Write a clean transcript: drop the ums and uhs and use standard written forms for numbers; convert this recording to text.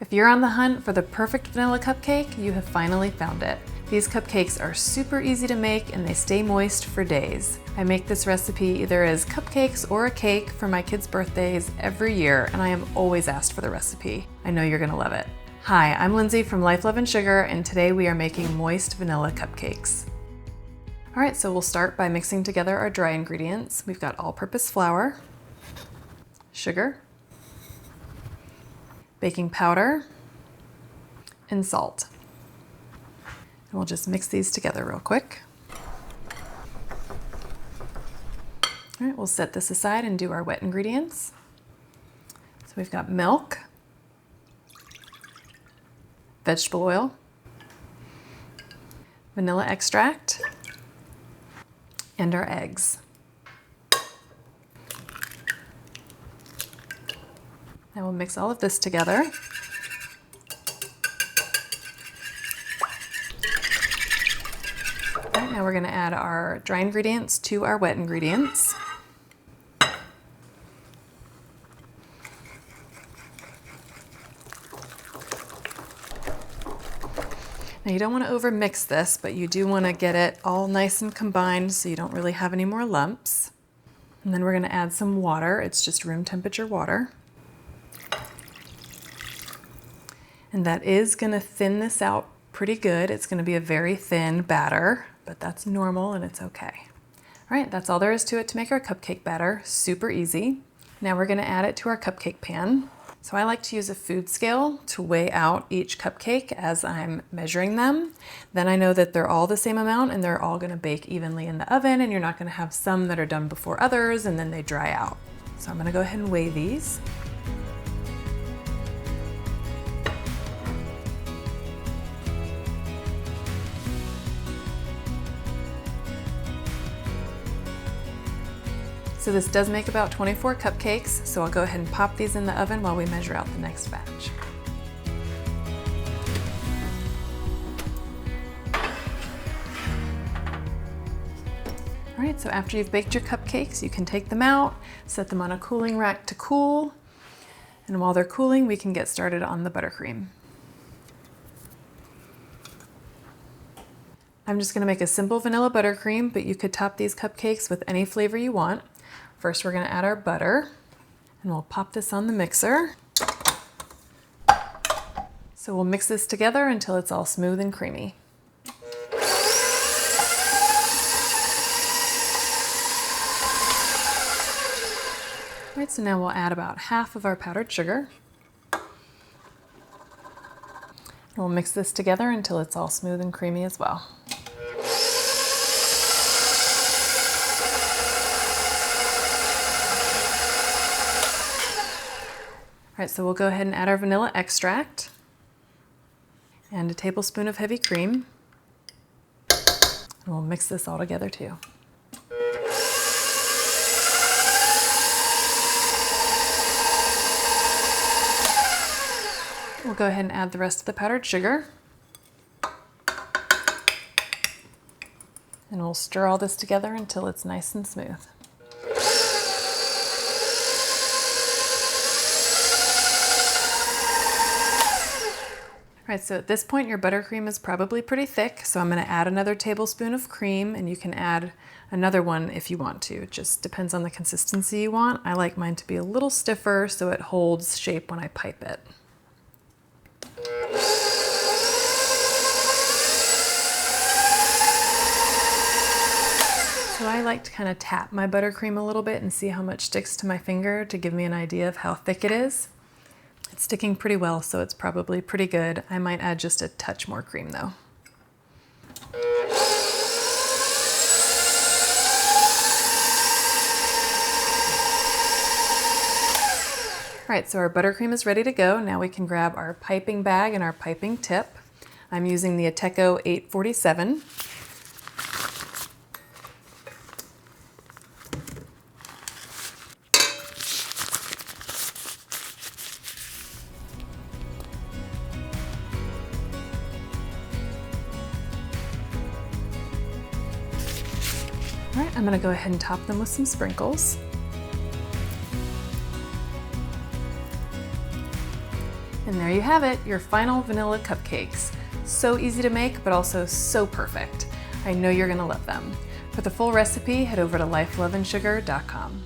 If you're on the hunt for the perfect vanilla cupcake, you have finally found it. These cupcakes are super easy to make and they stay moist for days. I make this recipe either as cupcakes or a cake for my kids' birthdays every year, and I am always asked for the recipe. I know you're gonna love it. Hi, I'm Lindsay from Life, Love, and Sugar, and today we are making moist vanilla cupcakes. All right, so we'll start by mixing together our dry ingredients. We've got all-purpose flour, sugar, baking powder, and salt. And we'll just mix these together real quick. All right, we'll set this aside and do our wet ingredients. So we've got milk, vegetable oil, vanilla extract, and our eggs. Now we'll mix all of this together. All right, now we're going to add our dry ingredients to our wet ingredients. Now you don't want to over mix this, but you do want to get it all nice and combined so you don't really have any more lumps. And then we're going to add some water. It's just room temperature water. And that is going to thin this out pretty good. It's going to be a very thin batter, but that's normal and it's okay. All right, that's all there is to it to make our cupcake batter. Super easy. Now we're going to add it to our cupcake pan. So I like to use a food scale to weigh out each cupcake as I'm measuring them. Then I know that they're all the same amount and they're all going to bake evenly in the oven, and you're not going to have some that are done before others and then they dry out. So I'm going to go ahead and weigh these. So this does make about 24 cupcakes, so I'll go ahead and pop these in the oven while we measure out the next batch. All right, so after you've baked your cupcakes, you can take them out, set them on a cooling rack to cool, and while they're cooling, we can get started on the buttercream. I'm just gonna make a simple vanilla buttercream, but you could top these cupcakes with any flavor you want. First, we're going to add our butter, and we'll pop this on the mixer. So we'll mix this together until it's all smooth and creamy. All right, so now we'll add about half of our powdered sugar. And we'll mix this together until it's all smooth and creamy as well. All right, so we'll go ahead and add our vanilla extract and a tablespoon of heavy cream. And we'll mix this all together too. We'll go ahead and add the rest of the powdered sugar. And we'll stir all this together until it's nice and smooth. All right, so at this point your buttercream is probably pretty thick, so I'm going to add another tablespoon of cream, and you can add another one if you want to. It just depends on the consistency you want. I like mine to be a little stiffer so it holds shape when I pipe it. So I like to kind of tap my buttercream a little bit and see how much sticks to my finger to give me an idea of how thick it is. It's sticking pretty well, so it's probably pretty good. I might add just a touch more cream though. All right, so our buttercream is ready to go. Now we can grab our piping bag and our piping tip. I'm using the Ateco 847. All right, I'm gonna go ahead and top them with some sprinkles. And there you have it, your final vanilla cupcakes. So easy to make, but also so perfect. I know you're gonna love them. For the full recipe, head over to lifeloveandsugar.com.